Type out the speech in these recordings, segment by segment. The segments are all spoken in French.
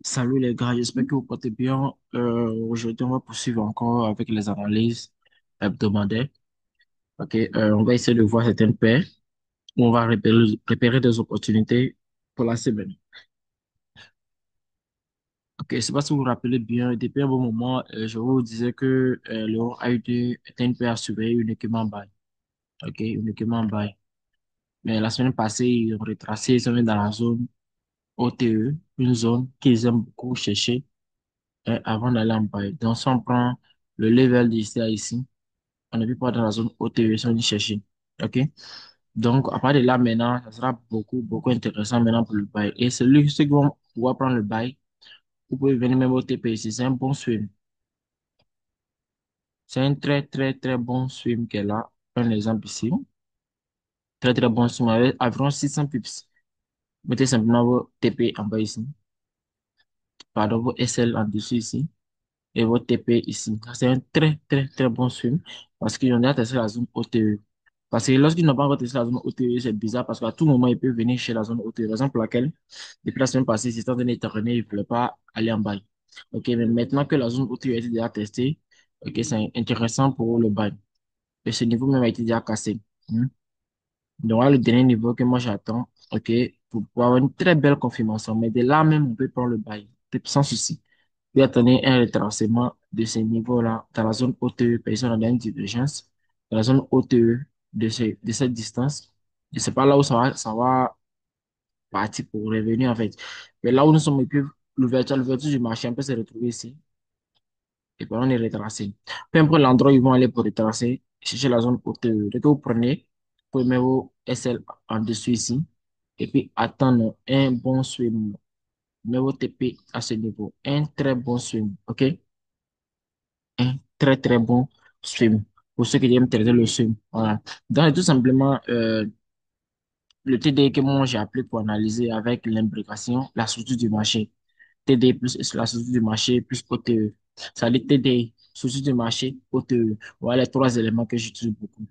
Salut les gars, j'espère que vous portez bien. Aujourd'hui, on va poursuivre encore avec les analyses hebdomadaires. Ok, on va essayer de voir certaines paires où on va repérer des opportunités pour la semaine. Ok, je ne sais pas si vous vous rappelez bien, depuis un bon moment, je vous disais que l'euro AUD était une paire à surveiller uniquement en buy. Ok, uniquement en buy. Mais la semaine passée, ils ont retracé, ils sont mis dans la zone OTE, une zone qu'ils aiment beaucoup chercher avant d'aller en buy. Donc, si on prend le level d'ici à ici, on ne peut pas dans la zone OTE sans y chercher. OK? Donc, à partir de là, maintenant, ça sera beaucoup intéressant maintenant pour le bail. Et ceux qui vont pouvoir prendre le bail, vous pouvez venir même au TP ici. C'est un bon swim. C'est un très bon swim qu'elle a. Un exemple ici. Très bon swim avec environ 600 pips. Mettez simplement vos TP en bas ici. Pardon, vos SL en dessous ici. Et votre TP ici. C'est un très bon swim parce qu'ils ont déjà testé la zone OTE. Parce que lorsqu'ils n'ont pas encore testé la zone OTE, c'est bizarre parce qu'à tout moment, ils peuvent venir chez la zone OTE. Raison pour laquelle, depuis la semaine passée, c'est en train d'être traîné, ils ne voulaient pas aller en bail. OK, mais maintenant que la zone OTE a été déjà testée, OK, c'est intéressant pour le bail. Et ce niveau même a été déjà cassé. Hmm. Donc, voilà le dernier niveau que moi j'attends, OK, pour avoir une très belle confirmation. Mais de là même, on peut prendre le bail, sans souci. Puis attendez un retracement de ces niveaux-là dans la zone OTE, personne dans une divergence, dans la zone OTE de cette distance. Je sais pas là où ça va partir pour revenir en fait. Mais là où nous sommes, et puis l'ouverture du marché, on peut se retrouver ici. Et puis on est retracé. Peu importe l'endroit où ils vont aller pour retracer, cherchez la zone OTE. Dès que vous prenez, vous pouvez mettre vos SL en dessous ici. Et puis attendre un bon swing. Mettez vos TP à ce niveau. Un très bon swing. OK? Un très bon swim. Pour ceux qui aiment traiter le swim. Voilà. Donc, tout simplement, le TD que moi j'ai appelé pour analyser avec l'imbrication, la structure du marché. TD plus la structure du marché plus OTE. Ça veut dire TD, structure du marché, OTE. Voilà les trois éléments que j'utilise beaucoup.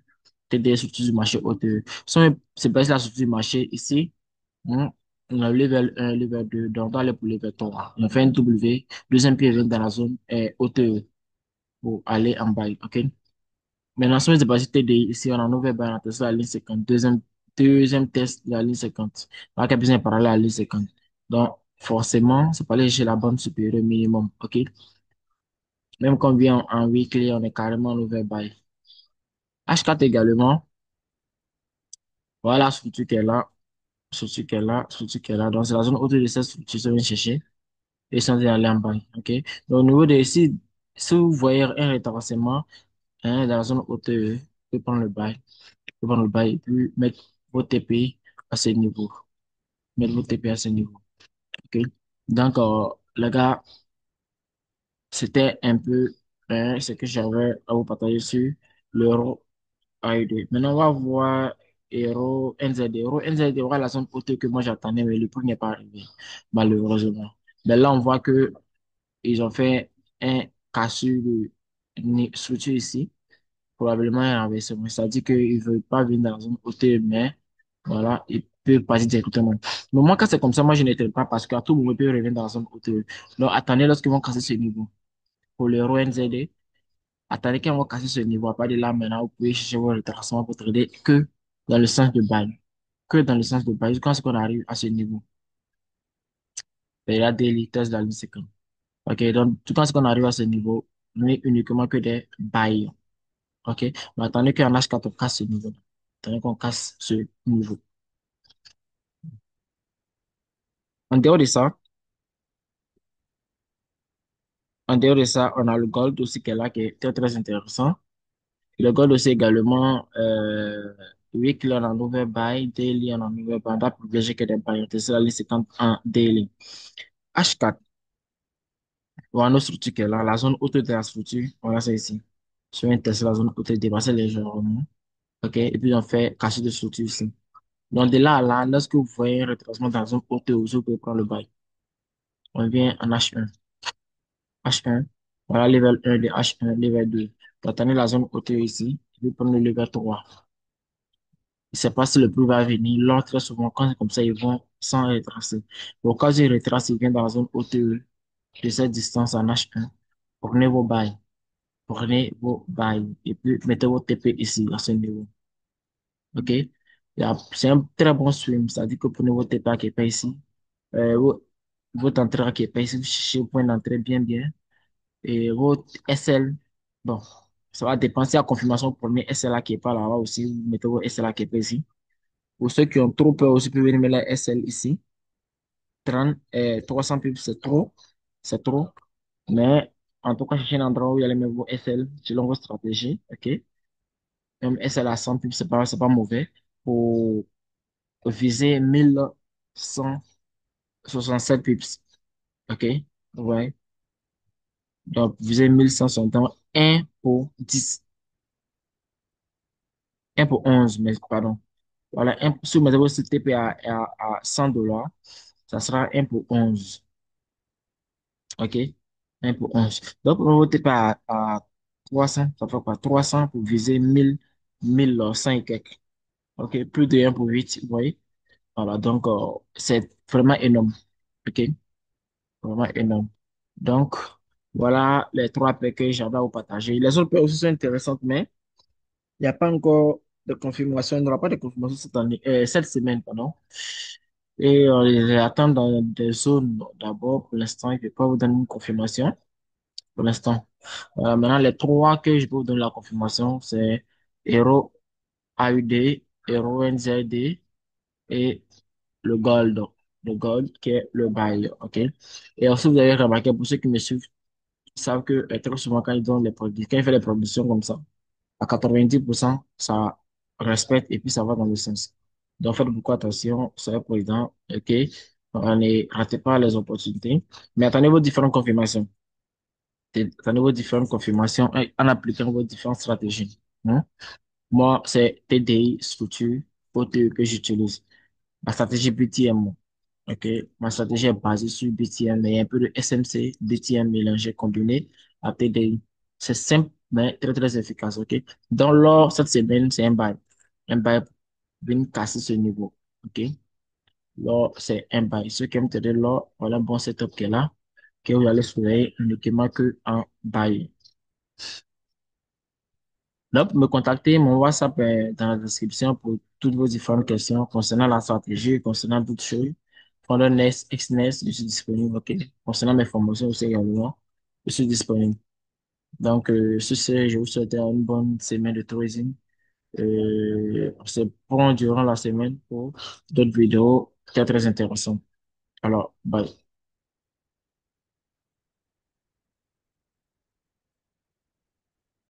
TD, structure du marché, OTE. Si on se base sur la structure du marché ici, on a level 1, level 2, donc on va aller pour level 3. On fait un W, deuxième pied vient dans la zone OTE pour aller en bas. OK? Maintenant, si on est basé TDI, ici, on a un nouvel bail, on a testé la ligne 50. Deuxième test de la ligne 50. Là, il y a besoin de parler à la ligne 50. Donc, forcément, c'est pas aller chez la bande supérieure minimum. OK? Même quand on vient en weekly, on est carrément en nouvel bail. H4 également. Voilà la structure qu'elle a. Structure qu'elle a. Structure qu'elle a. Donc, c'est la zone autour de cette structure que je viens chercher. Et sans aller en bail. OK? Donc, au niveau de ici, si vous voyez un rétablissement, hein, dans la zone haute, vous pouvez prendre le bail. Devant le bail et puis mettre vos TP à ce niveau. Mettre vos TP à ce niveau. OK? Donc, les gars, c'était un peu ce que j'avais à vous partager sur l'euro AED. Maintenant, on va voir Euro NZD. Euro NZD aura la zone haute que moi j'attendais, mais le prix n'est pas arrivé, malheureusement. Mais là, on voit que ils ont fait un cassure de structure ici, probablement un renversement. C'est-à-dire qu'ils ne veulent pas venir dans la zone haute, mais voilà, il peut passer directement. Mais moi, quand c'est comme ça, moi, je n'étais pas parce qu'à tout moment, il peut revenir dans la zone haute. Donc, attendez lorsqu'ils vont casser ce niveau. Pour l'euro NZD, attendez qu'ils vont casser ce niveau. À partir de là, maintenant, vous pouvez chercher vos retracements pour trader que dans le sens de bail. Que dans le sens de bail. Quand est-ce qu'on arrive à ce niveau? Ben, il y a des litres dans le 50. OK, donc, tout quand est-ce qu'on arrive à ce niveau, on n'est uniquement que des bails. OK, mais attendez qu'en H4, on casse ce niveau. Attendez qu'on casse ce niveau. En dehors de ça, on a le gold aussi qui est là, qui est très intéressant. Le gold aussi également, weekly, on a un nouvel buy, daily, on a un nouvel buy. On va privilégier que des buys. C'est la liste 50 en daily. H4, on a notre structure qui est là, la zone haute de la structure, voilà, c'est ici. Je vais tester la zone haute dépassée légèrement. OK, et puis on fait cacher de structure ici. Donc de là à là, lorsque vous voyez un retracement dans la zone haute, vous pouvez prendre le buy. On vient en H1. H1, voilà level 1 de H1, level 2. Vous attendez la zone haute ici, et puis prendre le level 3. ne sait pas si le pluie va venir. Lors, très souvent, quand c'est comme ça, ils vont sans retracer. Au cas où ils retracent, ils viennent dans la zone haute de cette distance en H1. Prenez vos bails. Prenez vos bails. Et puis, mettez vos TP ici, à ce niveau. OK? C'est un très bon swim. C'est-à-dire que prenez vos TP qui est pas ici. Votre entrée qui est pas ici. Vous cherchez le point d'entrée bien, bien. Et votre SL, bon, ça va dépendre si la confirmation pour premier SLA qui est pas là-bas aussi, vous mettez votre SLA qui est pas ici. Pour ceux qui ont trop peur aussi, vous pouvez venir mettre la SL ici. 30, 300 pips, c'est trop. Mais en tout cas, cherchez un endroit où il y a les mettre vos SL selon vos stratégies, ok? Même SL à 100 pips, c'est pas mauvais. Pour viser 1167 pips, ok? Ouais. Donc, viser 1160, donc 1 pour 10, 1 pour 11, mais pardon. Voilà, si vous mettez votre TP à $100, ça sera 1 pour 11. OK? 1 pour 11. Donc, votre TP à 300, ça fait quoi? 300 pour viser 1100 et quelques. OK? Plus de 1 pour 8, vous voyez? Voilà, donc, c'est vraiment énorme. OK? Vraiment énorme. Donc, voilà les trois paix que j'avais à vous partager. Les autres paix aussi sont intéressantes, mais il n'y a pas encore de confirmation. Il n'y aura pas de confirmation cette année, cette semaine, pardon. Et on les attend dans des zones d'abord. Pour l'instant, je ne vais pas vous donner une confirmation. Pour l'instant. Maintenant, les trois que je peux vous donner la confirmation, c'est Hero AUD, Hero NZD et le Gold. Le Gold qui est le bail. OK? Et aussi, vous avez remarqué, pour ceux qui me suivent, ils savent que très souvent, quand ils donnent les produits, quand ils font les productions comme ça, à 90%, ça respecte et puis ça va dans le sens. Donc, faites beaucoup attention, soyez prudent, ok? Ne ratez pas les opportunités, mais attendez vos différentes confirmations. Attendez vos différentes confirmations en appliquant vos différentes stratégies. Hein. Moi, c'est TDI, structure, OTE que j'utilise. Ma stratégie BTM, ok? Ma stratégie est basée sur BTM, mais il y a un peu de SMC, BTM mélangé, combiné à TDI. C'est simple, mais très, très efficace, ok? Dans l'or, cette semaine, c'est un buy. Un buy vient casser ce niveau, ok? L'or, c'est un buy. Ceux qui aiment trader l'or, voilà un bon setup qui est là, que vous allez surveiller uniquement que en buy. Donc, me contacter, mon WhatsApp est dans la description pour toutes vos différentes questions concernant la stratégie, concernant d'autres choses. Pendant NES, XNES, je suis disponible, ok. Concernant mes formations aussi également, je suis disponible. Donc, sur ce, je vous souhaite une bonne semaine de tourisme. C'est bon durant la semaine pour d'autres vidéos très, très intéressantes. Alors, bye.